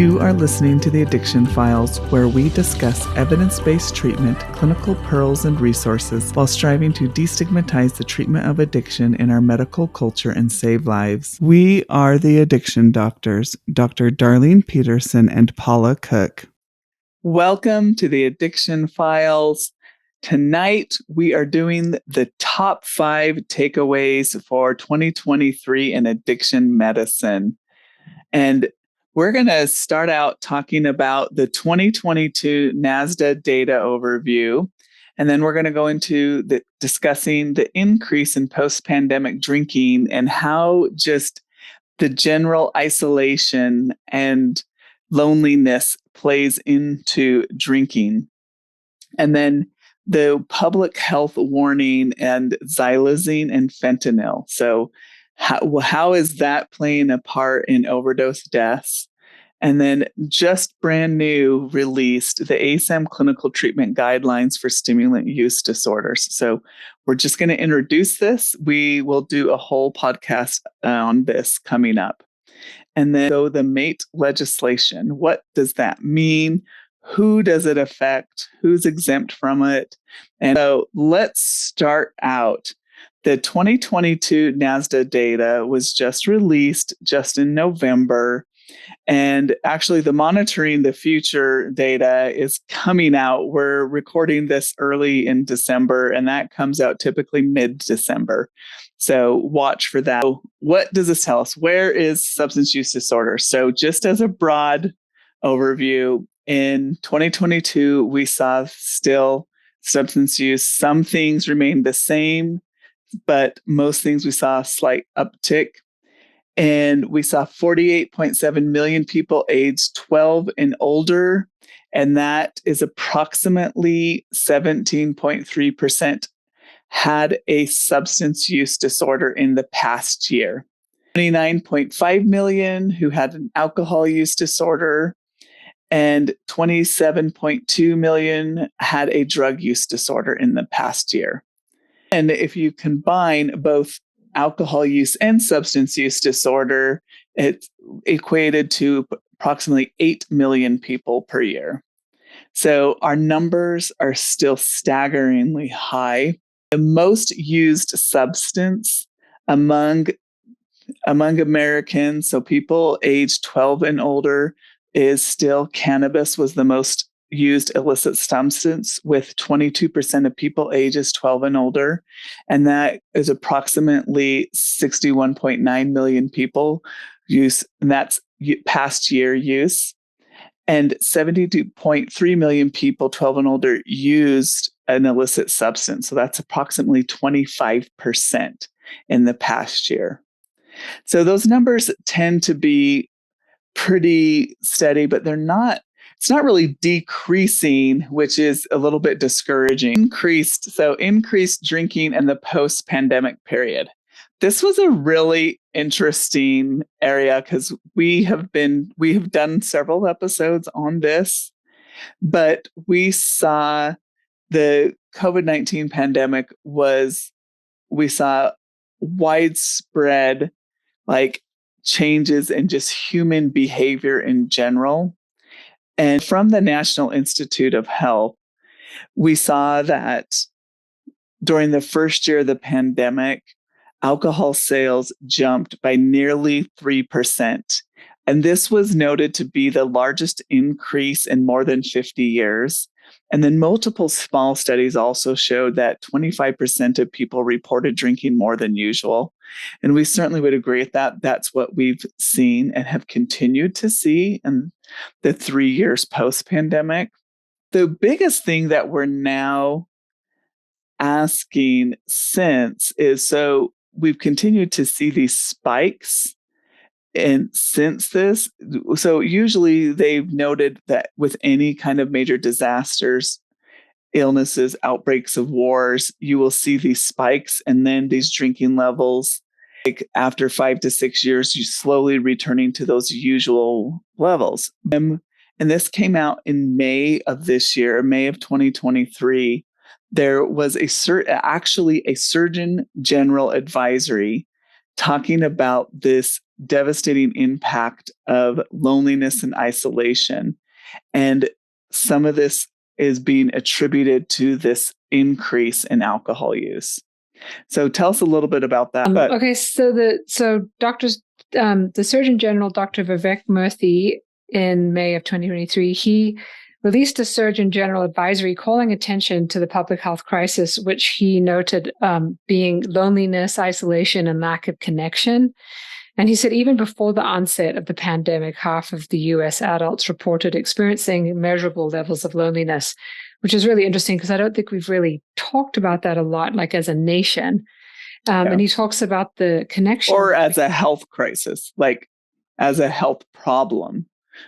You are listening to the Addiction Files, where we discuss evidence-based treatment, clinical pearls, and resources while striving to destigmatize the treatment of addiction in our medical culture and save lives. We are the Addiction Doctors, Dr. Darlene Petersen and Paula Cook. Welcome to the Addiction Files. Tonight, we are doing the top 5 takeaways for 2023 in addiction medicine. And we're going to start out talking about the 2022 NSDUH data overview, and then we're going to go into discussing the increase in post-pandemic drinking and how just the general isolation and loneliness plays into drinking. And then the public health warning and xylazine and fentanyl. So how is that playing a part in overdose deaths? And then just brand new released the ASAM clinical treatment guidelines for stimulant use disorders. So we're just going to introduce this. We will do a whole podcast on this coming up. And then so the MATE legislation, what does that mean? Who does it affect? Who's exempt from it? And so let's start out. The 2022 NSDUH data was just released just in November. And actually, the Monitoring the Future data is coming out. We're recording this early in December, and that comes out typically mid-December. So watch for that. So what does this tell us? Where is substance use disorder? So just as a broad overview, in 2022, we saw still substance use. Some things remained the same, but most things we saw a slight uptick. And we saw 48.7 million people aged 12 and older, and that is approximately 17.3% had a substance use disorder in the past year. 29.5 million who had an alcohol use disorder, and 27.2 million had a drug use disorder in the past year. And if you combine both alcohol use and substance use disorder, it equated to approximately 8 million people per year. So our numbers are still staggeringly high. The most used substance among Americans, so people aged 12 and older, is still cannabis was the most used illicit substance, with 22% of people ages 12 and older. And that is approximately 61.9 million people use, and that's past year use. And 72.3 million people 12 and older used an illicit substance. So that's approximately 25% in the past year. So those numbers tend to be pretty steady, but it's not really decreasing, which is a little bit discouraging. Increased drinking in the post-pandemic period. This was a really interesting area because we have done several episodes on this, but we saw the COVID-19 pandemic we saw widespread changes in just human behavior in general. And from the National Institute of Health, we saw that during the first year of the pandemic, alcohol sales jumped by nearly 3%. And this was noted to be the largest increase in more than 50 years. And then multiple small studies also showed that 25% of people reported drinking more than usual. And we certainly would agree with that. That's what we've seen and have continued to see in the 3 years post-pandemic. The biggest thing that we're now asking since is, so we've continued to see these spikes. And since this, so usually they've noted that with any kind of major disasters, illnesses, outbreaks of wars, you will see these spikes and then these drinking levels. After 5 to 6 years, you slowly returning to those usual levels. And this came out in May of this year, May of 2023. There was actually a Surgeon General advisory talking about this devastating impact of loneliness and isolation. And some of this is being attributed to this increase in alcohol use. So tell us a little bit about that. Okay, so doctors, the Surgeon General, Dr. Vivek Murthy, in May of 2023, he released a Surgeon General advisory calling attention to the public health crisis, which he noted being loneliness, isolation, and lack of connection. And he said even before the onset of the pandemic, half of the US adults reported experiencing measurable levels of loneliness, which is really interesting because I don't think we've really talked about that a lot, like as a nation. And he talks about the connection. Or as a health crisis, like as a health problem,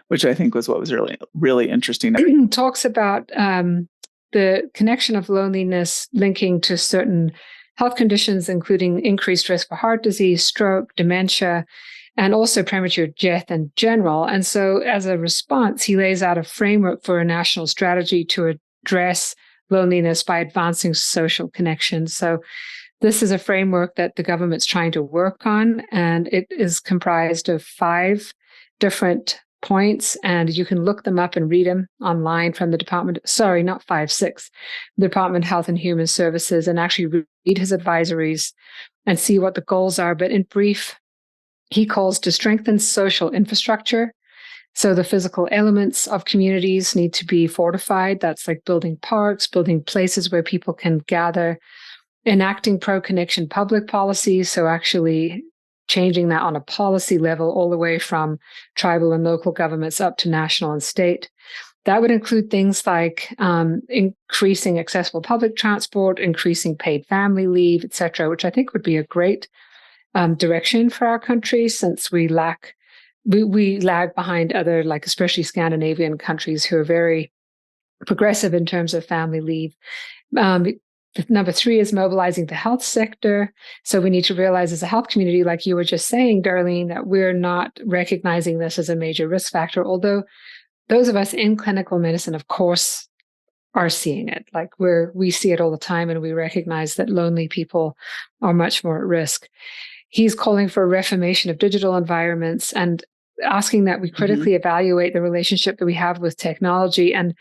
which I think was what was really, really interesting. He talks about the connection of loneliness linking to certain health conditions, including increased risk for heart disease, stroke, dementia, and also premature death in general. And so as a response, he lays out a framework for a national strategy to address loneliness by advancing social connections. So this is a framework that the government's trying to work on, and it is comprised of 5 different points, and you can look them up and read them online from the Department, sorry, not 5, 6, the Department of Health and Human Services, and actually read his advisories and see what the goals are. But in brief, he calls to strengthen social infrastructure. So the physical elements of communities need to be fortified. That's like building parks, building places where people can gather, enacting pro-connection public policy. So actually changing that on a policy level all the way from tribal and local governments up to national and state. That would include things like increasing accessible public transport, increasing paid family leave, et cetera, which I think would be a great direction for our country, since we lag behind other, like especially Scandinavian countries who are very progressive in terms of family leave. Number 3 is mobilizing the health sector. So we need to realize as a health community, like you were just saying, Darlene, that we're not recognizing this as a major risk factor, although those of us in clinical medicine, of course, are seeing it. Like we see it all the time, and we recognize that lonely people are much more at risk. He's calling for a reformation of digital environments and asking that we critically evaluate the relationship that we have with technology. And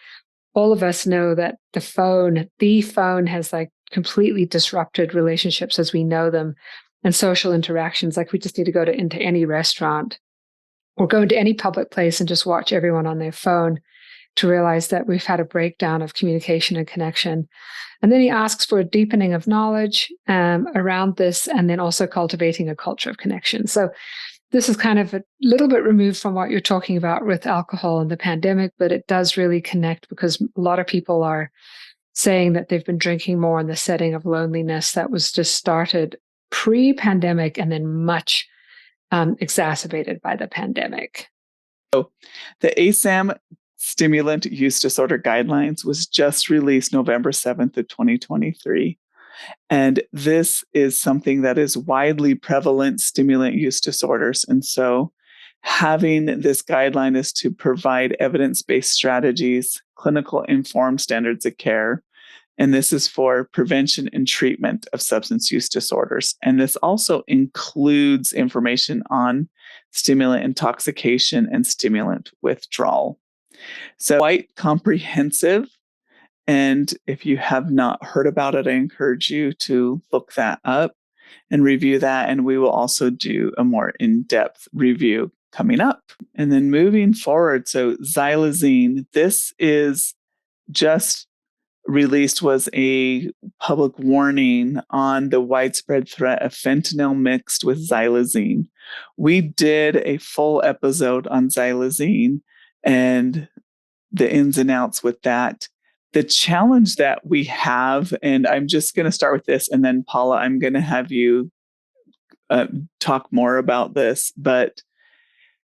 all of us know that the phone has like completely disrupted relationships as we know them and social interactions. Like we just need to go into any restaurant or go into any public place and just watch everyone on their phone to realize that we've had a breakdown of communication and connection. And then he asks for a deepening of knowledge around this, and then also cultivating a culture of connection. So this is kind of a little bit removed from what you're talking about with alcohol and the pandemic, but it does really connect because a lot of people are saying that they've been drinking more in the setting of loneliness that was just started pre-pandemic and then much exacerbated by the pandemic. So the ASAM stimulant use disorder guidelines was just released November 7th of 2023. And this is something that is widely prevalent, stimulant use disorders. And so having this guideline is to provide evidence-based strategies, clinical informed standards of care. And this is for prevention and treatment of substance use disorders. And this also includes information on stimulant intoxication and stimulant withdrawal. So quite comprehensive. And if you have not heard about it, I encourage you to look that up and review that. And we will also do a more in-depth review coming up. And then moving forward, so xylazine, this is just released, was a public warning on the widespread threat of fentanyl mixed with xylazine. We did a full episode on xylazine and the ins and outs with that. The challenge that we have, and I'm just going to start with this, and then Paula, I'm going to have you talk more about this, but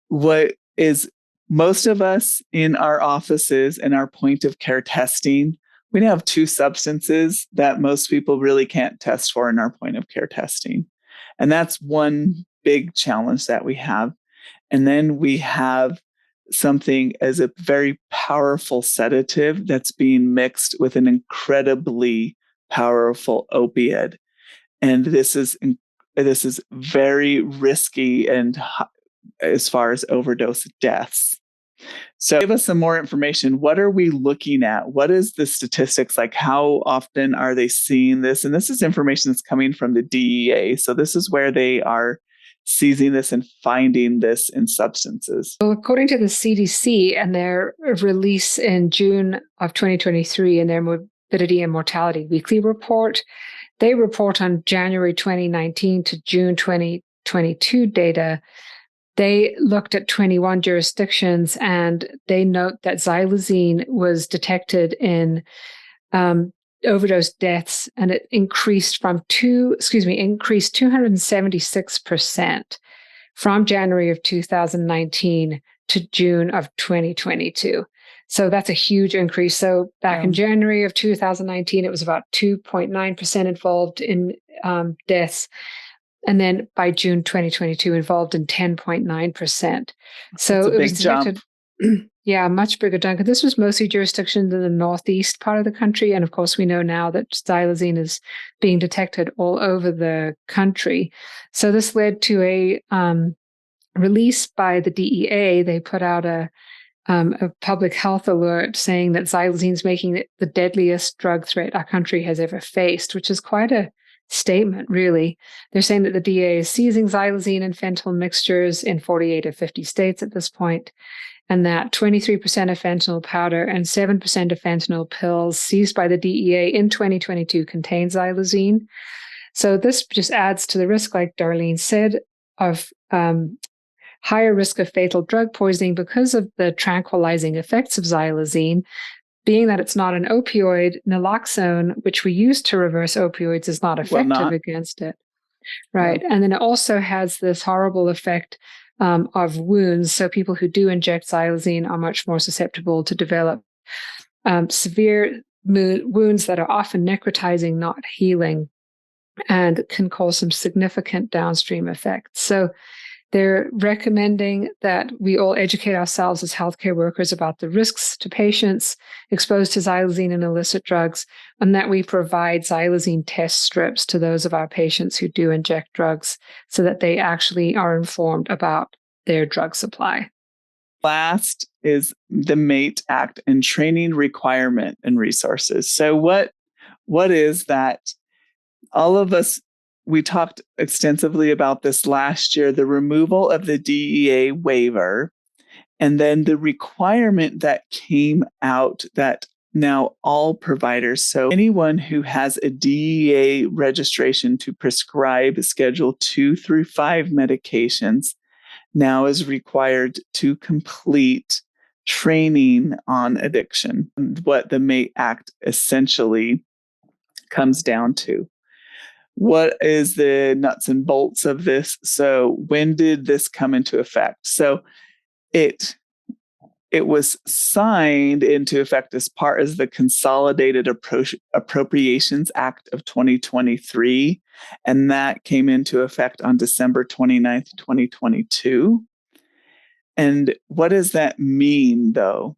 what is most of us in our offices and our point of care testing, we have 2 substances that most people really can't test for in our point of care testing. And that's one big challenge that we have. And then we have something as a very powerful sedative that's being mixed with an incredibly powerful opiate. And this is this is very risky and as far as overdose deaths. So give us some more information. What are we looking at? What is the statistics like? How often are they seeing this? And this is information that's coming from the DEA. So this is where they are seizing this and finding this in substances. Well, according to the CDC and their release in June of 2023 in their Morbidity and Mortality Weekly Report, they report on January 2019 to June 2022 data. They looked at 21 jurisdictions, and they note that xylazine was detected in overdose deaths, and it increased 276% from January of 2019 to June of 2022. So that's a huge increase. So back in January of 2019, it was about 2.9% involved in deaths. And then by June 2022, involved in 10.9%. So it was detected. Yeah, much bigger jump. This was mostly jurisdictions in the northeast part of the country. And of course, we know now that xylazine is being detected all over the country. So this led to a release by the DEA. They put out a public health alert saying that xylazine is making it the deadliest drug threat our country has ever faced, which is quite a statement, really. They're saying that the DEA is seizing xylazine and fentanyl mixtures in 48 of 50 states at this point, and that 23% of fentanyl powder and 7% of fentanyl pills seized by the DEA in 2022 contain xylazine. So this just adds to the risk, like Darlene said, of higher risk of fatal drug poisoning because of the tranquilizing effects of xylazine. Being that it's not an opioid, naloxone, which we use to reverse opioids, is not effective against it. Right. And then it also has this horrible effect of wounds. So people who do inject xylazine are much more susceptible to develop severe wounds that are often necrotizing, not healing, and can cause some significant downstream effects. So they're recommending that we all educate ourselves as healthcare workers about the risks to patients exposed to xylazine and illicit drugs, and that we provide xylazine test strips to those of our patients who do inject drugs so that they actually are informed about their drug supply. Last is the MATE Act and training requirement and resources. So what is that? All of us, we talked extensively about this last year, the removal of the DEA waiver, and then the requirement that came out that now all providers, so anyone who has a DEA registration to prescribe Schedule 2 through 5 medications, now is required to complete training on addiction, what the MATE Act essentially comes down to. What is the nuts and bolts of this? So when did this come into effect? So it was signed into effect as part of the Consolidated Appropriations Act of 2023, and that came into effect on December 29th, 2022. And what does that mean, though?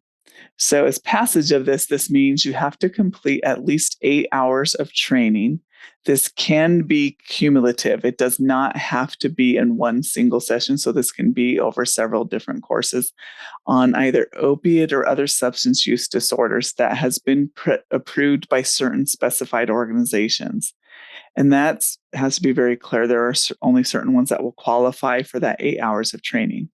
So as passage of this means you have to complete at least 8 hours of training. This can be cumulative. It does not have to be in one single session. So this can be over several different courses on either opiate or other substance use disorders that has been approved by certain specified organizations. And that has to be very clear. There are only certain ones that will qualify for that 8 hours of training.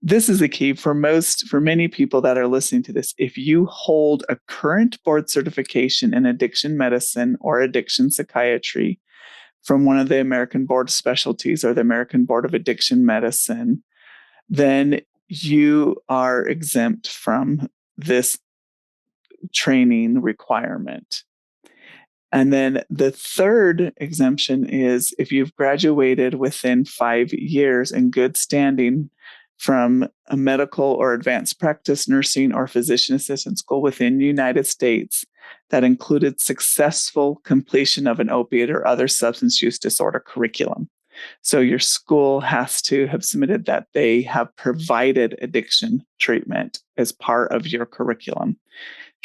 This is a key for many people that are listening to this. If you hold a current board certification in addiction medicine or addiction psychiatry from one of the American Board of Specialties or the American Board of Addiction Medicine, then you are exempt from this training requirement. And then the third exemption is if you've graduated within 5 years in good standing from a medical or advanced practice nursing or physician assistant school within the United States that included successful completion of an opiate or other substance use disorder curriculum. So your school has to have submitted that they have provided addiction treatment as part of your curriculum.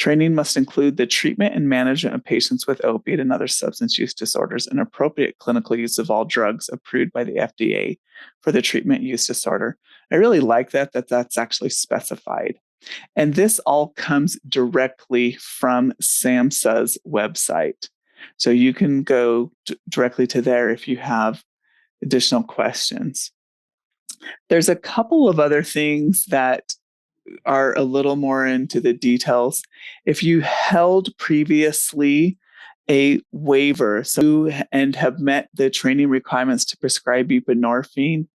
Training must include the treatment and management of patients with opiate and other substance use disorders and appropriate clinical use of all drugs approved by the FDA for the treatment use disorder. I really like that's actually specified. And this all comes directly from SAMHSA's website. So you can go directly to there if you have additional questions. There's a couple of other things that are a little more into the details. If you held previously a waiver and have met the training requirements to prescribe buprenorphine,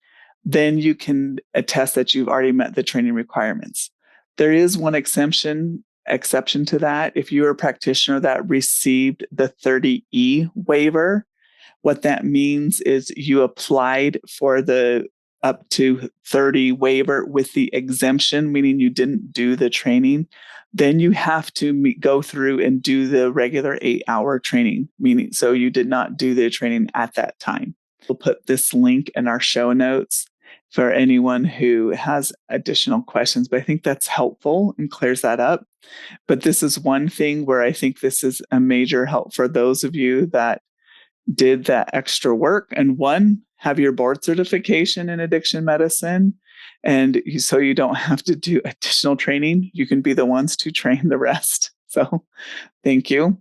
then you can attest that you've already met the training requirements. There is one exception to that. If you're a practitioner that received the 30E waiver, what that means is you applied for the up to 30 waiver with the exemption, meaning you didn't do the training, then you have to go through and do the regular 8-hour training, meaning so you did not do the training at that time. We'll put this link in our show notes for anyone who has additional questions, but I think that's helpful and clears that up. But this is one thing where I think this is a major help for those of you that did that extra work and have your board certification in addiction medicine. And so you don't have to do additional training. You can be the ones to train the rest. So thank you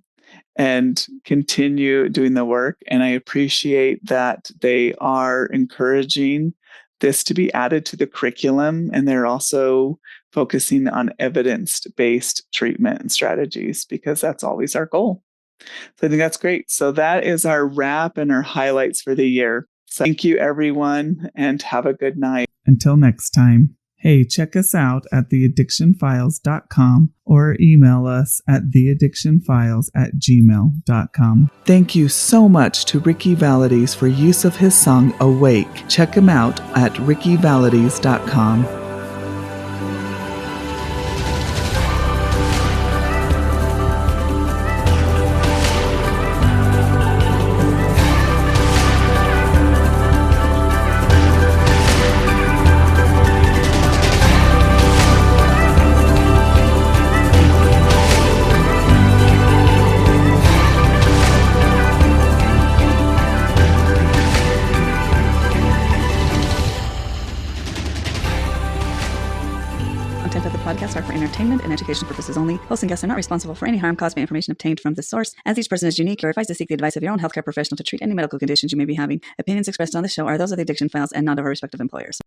and continue doing the work. And I appreciate that they are encouraging this to be added to the curriculum. And they're also focusing on evidence-based treatment and strategies because that's always our goal. So I think that's great. So that is our wrap and our highlights for the year. So thank you, everyone, and have a good night. Until next time. Hey, check us out at theaddictionfiles.com or email us at theaddictionfiles@gmail.com. Thank you so much to Ricky Valades for use of his song Awake. Check him out at rickyvalades.com. Content of the podcast are for entertainment and education purposes only. Hosts and guests are not responsible for any harm caused by information obtained from this source. As each person is unique, you're advised to seek the advice of your own healthcare professional to treat any medical conditions you may be having. Opinions expressed on the show are those of the Addiction Files and not of our respective employers.